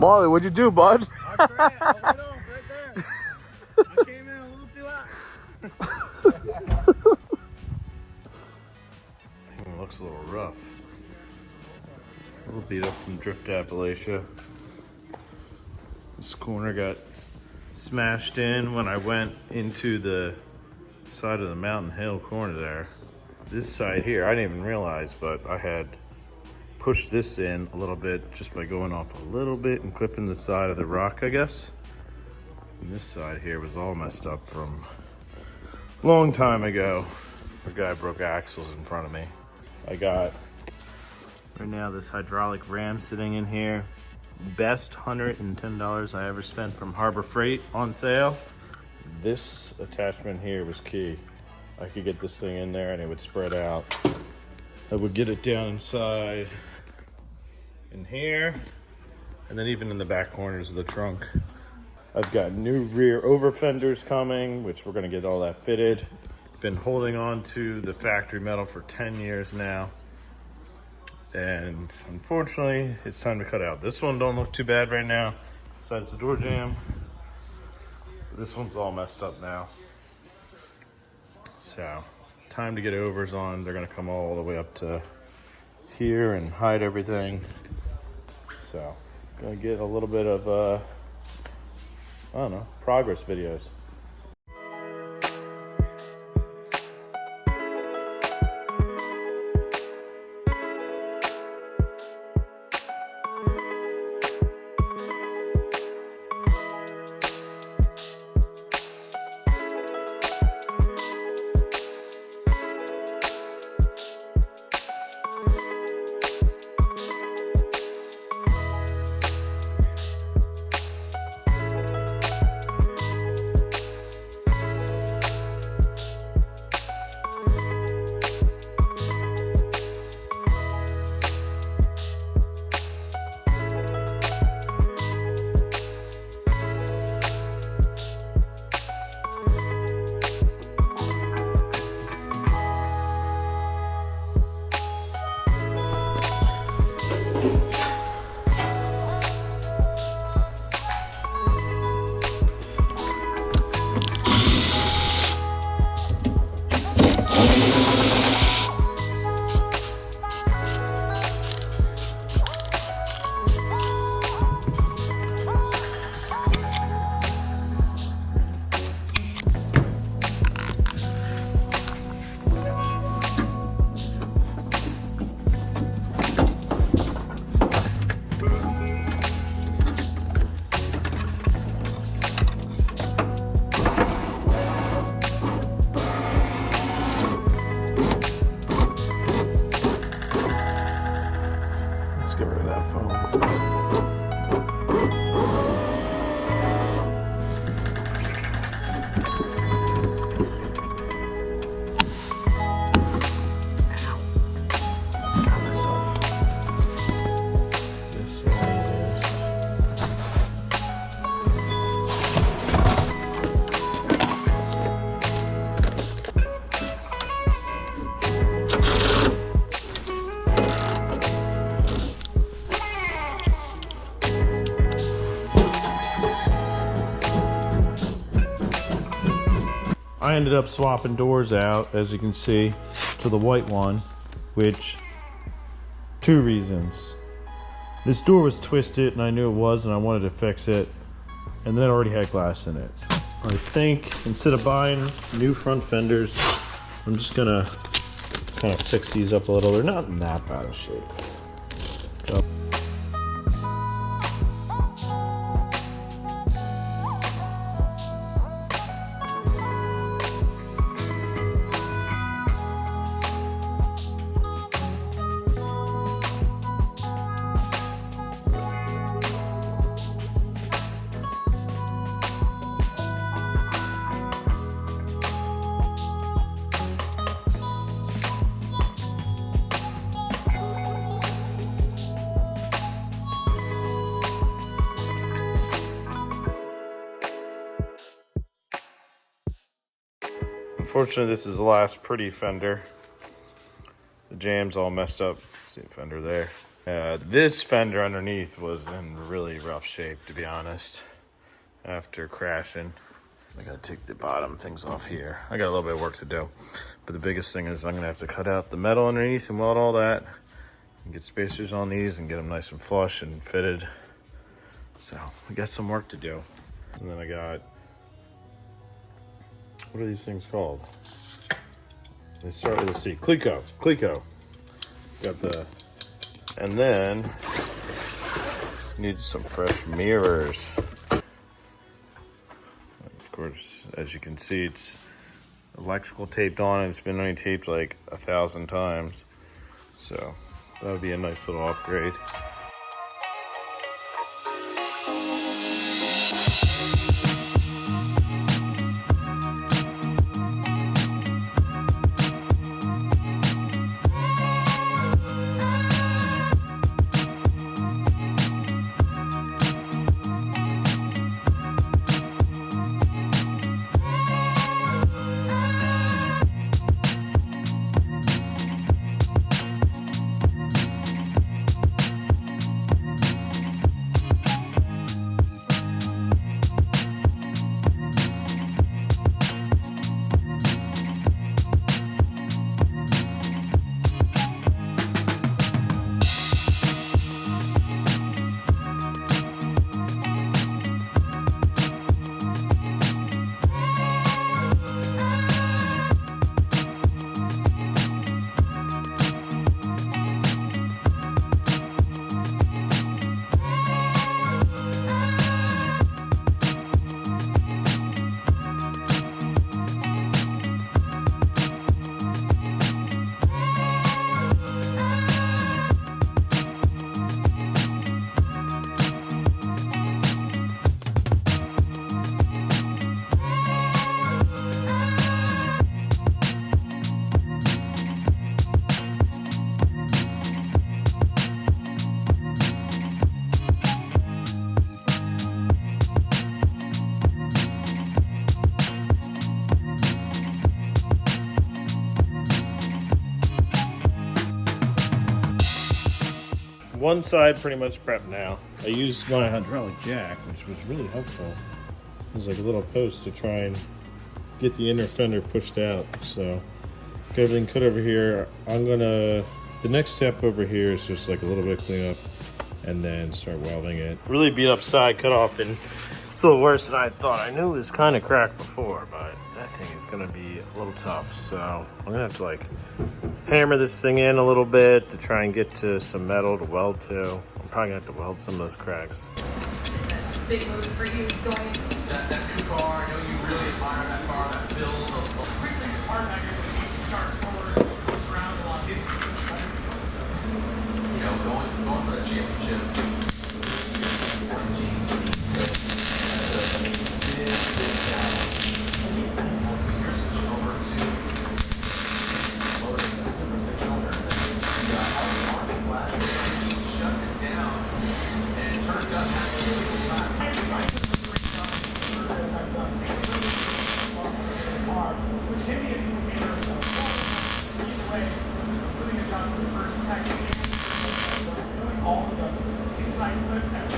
Marley, what'd you do, bud? I ran. I went off right there. I came in a little too hot. It looks a little rough. A little beat up from Drift Appalachia. This corner got smashed in when I went into the side of the mountain hill corner there. This side here, I didn't even realize, but I had pushed this in a little bit just by going off a little bit and clipping the side of the rock, I guess. And this side here was all messed up from a long time ago. A guy broke axles in front of me. I got, right now, this hydraulic ram sitting in here. Best $110 I ever spent from Harbor Freight on sale. This attachment here was key. I could get this thing in there and it would spread out. I would get it down inside in here, and then even in the back corners of the trunk. I've got new rear over fenders coming, which we're gonna get all that fitted. Been holding on to the factory metal for 10 years now. And unfortunately, it's time to cut out. This one don't look too bad right now, besides the door jamb. This one's all messed up now. So, time to get overs on. They're gonna come all the way up to here and hide everything. So, gonna get a little bit of, I don't know, progress videos. Get rid of that phone. Got myself this latest. I ended up swapping doors out, as you can see, to the white one, which, two reasons. This door was twisted and I knew it was, and I wanted to fix it, and then it already had glass in it. I think instead of buying new front fenders, I'm just gonna kind of fix these up a little. They're not in that bad of shape. So, unfortunately, this is the last pretty fender. The jamb's all messed up. See the fender there. This fender underneath was in really rough shape, to be honest, after crashing. I gotta take the bottom things off here. I got a little bit of work to do, but the biggest thing is I'm gonna have to cut out the metal underneath and weld all that and get spacers on these and get them nice and flush and fitted. So I got some work to do. And then I got, what are these things called? They start with a C. Cleco. Got the, and then need some fresh mirrors. Of course, as you can see, it's electrical taped on it. It's been only taped like 1,000 times. So that would be a nice little upgrade. One side pretty much prepped now. I used my hydraulic jack, which was really helpful. There's like a little post to try and get the inner fender pushed out. So got everything cut over here. The next step over here is just like a little bit of cleanup and then start welding it. Really beat up side cut off, and it's a little worse than I thought. I knew it was kind of cracked before, but that thing is gonna be a little tough. So I'm gonna have to like hammer this thing in a little bit to try and get to some metal to weld to. I'm probably gonna have to weld some of those cracks. Big moves for you going. That new car, I know you really admire that car, that build. Quickly, the car back here, when you start forward, goes around a lot. It's under control, so. You know, going for that championship. Big challenge. You're switching over to Super 600. Army flash, he shuts it down, and it turns out that really time. Which can be a indicator of either way, doing a job for the first, second, and doing all of the inside flip and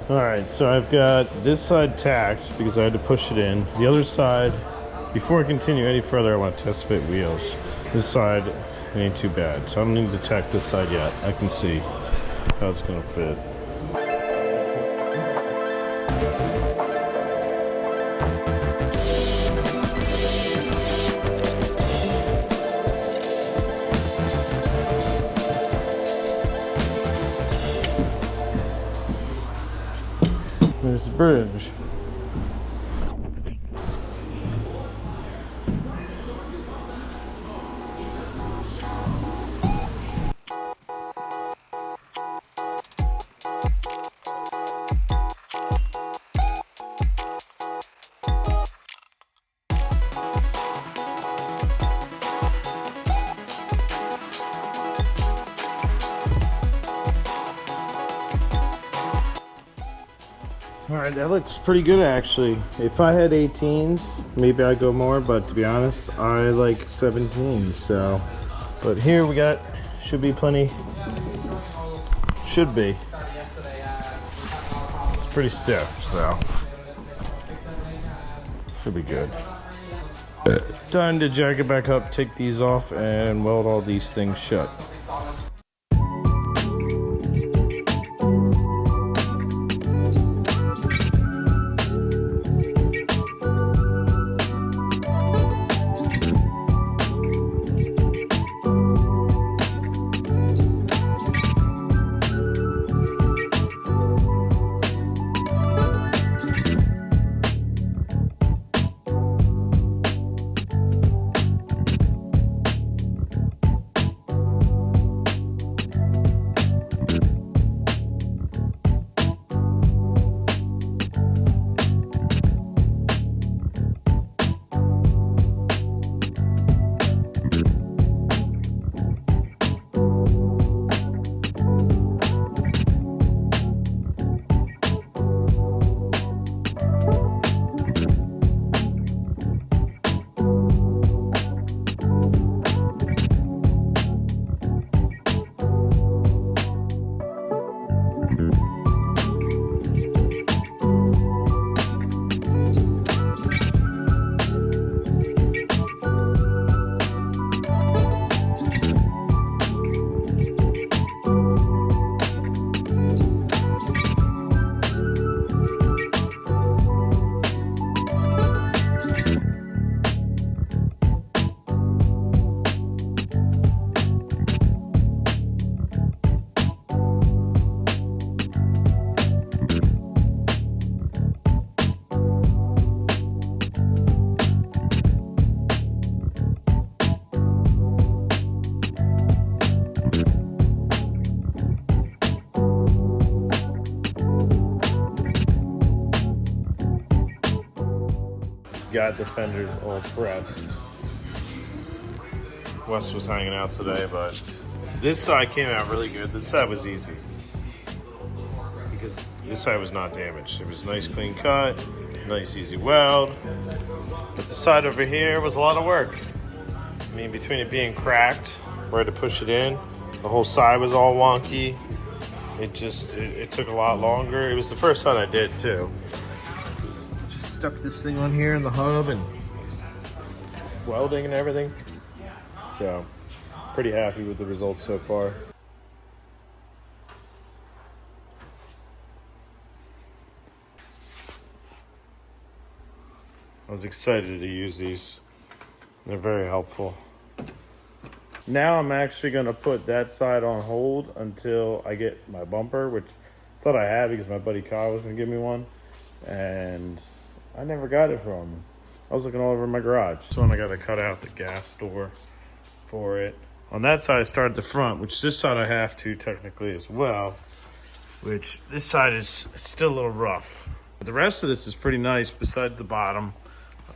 All right, so I've got this side tacked because I had to push it in. The other side, before I continue any further, I want to test fit wheels. This side, it ain't too bad. So I don't need to tack this side yet. I can see how it's gonna fit. There's the bridge. right, that looks pretty good actually. If I had 18s, maybe I'd go more, but to be honest, I like 17s, so. But here we got, should be plenty, should be. It's pretty stiff, so. Should be good. Time to jack it back up, take these off, and weld all these things shut. Got the fenders all prepped. Wes was hanging out today, but this side came out really good. This side was easy because this side was not damaged. It was a nice clean cut, nice easy weld. But the side over here was a lot of work. I mean, between it being cracked, where to push it in, the whole side was all wonky. It took a lot longer. It was the first side I did too. Stuck this thing on here in the hub and welding and everything. So, pretty happy with the results so far. I was excited to use these. They're very helpful. Now I'm actually going to put that side on hold until I get my bumper, which I thought I had because my buddy Kyle was going to give me one. And I never got it from him. I was looking all over my garage. So I got to cut out the gas door for it. On that side, I started the front, which this side I have to technically as well, which this side is still a little rough. The rest of this is pretty nice besides the bottom.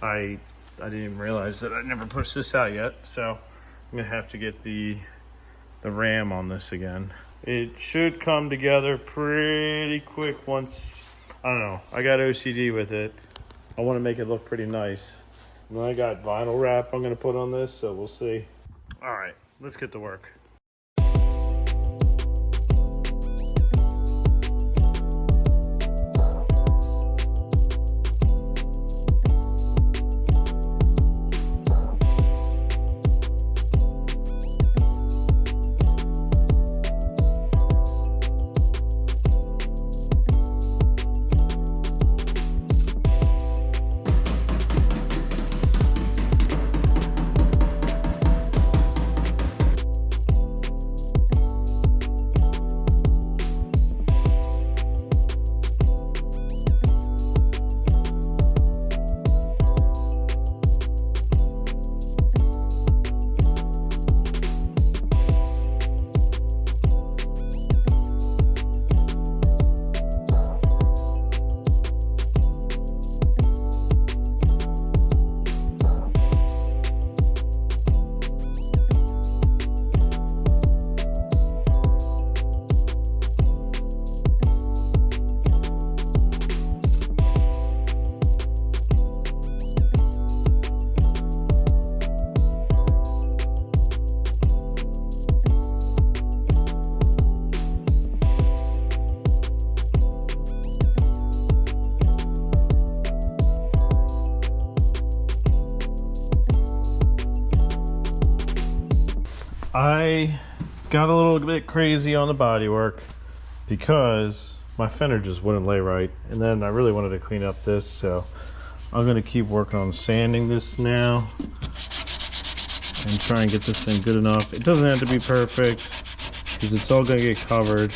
I didn't even realize that I never pushed this out yet, so I'm gonna have to get the ram on this again. It should come together pretty quick once, I don't know, I got OCD with it. I want to make it look pretty nice. And then I got vinyl wrap I'm gonna put on this, so we'll see. All right, let's get to work. I got a little bit crazy on the bodywork because my fender just wouldn't lay right, and then I really wanted to clean up this, so I'm gonna keep working on sanding this now and try and get this thing good enough. It doesn't have to be perfect because it's all gonna get covered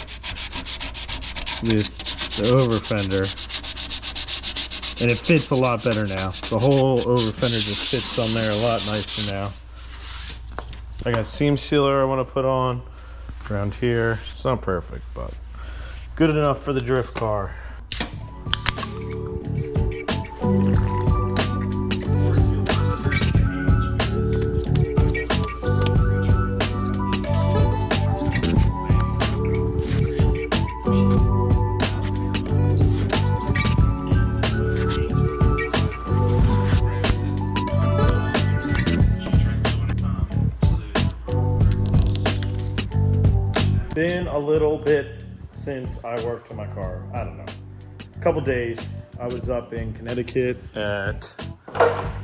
with the over fender, and it fits a lot better now. The whole over fender just fits on there a lot nicer now. I got seam sealer I want to put on around here. It's not perfect, but good enough for the drift car. Been a little bit since I worked on my car. I don't know. A couple days. I was up in Connecticut at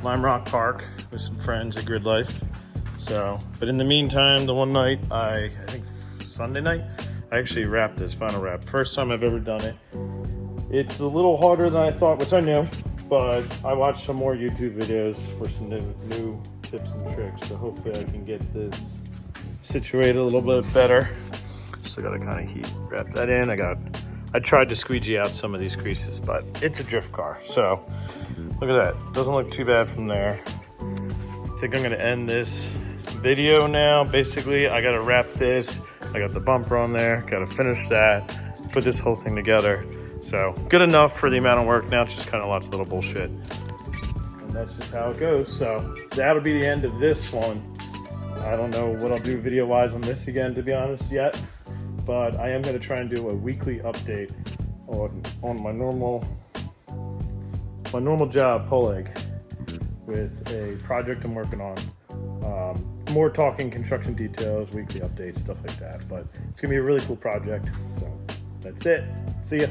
Lime Rock Park with some friends at Grid Life. So, but in the meantime, the one night, I think Sunday night, I actually wrapped this, final wrap. First time I've ever done it. It's a little harder than I thought, which I knew, but I watched some more YouTube videos for some new tips and tricks. So hopefully I can get this situated a little bit better. Still gotta kind of heat wrap that in. I tried to squeegee out some of these creases, but it's a drift car. So look at that. Doesn't look too bad from there. I think I'm gonna end this video now. Basically, I gotta wrap this. I got the bumper on there. Gotta finish that. Put this whole thing together. So good enough for the amount of work. Now it's just kind of lots of little bullshit. And that's just how it goes. So that'll be the end of this one. I don't know what I'll do video-wise on this again, to be honest, yet. But I am going to try and do a weekly update on my normal job, Poleg, with a project I'm working on. More talking construction details, weekly updates, stuff like that. But it's going to be a really cool project. So that's it. See ya.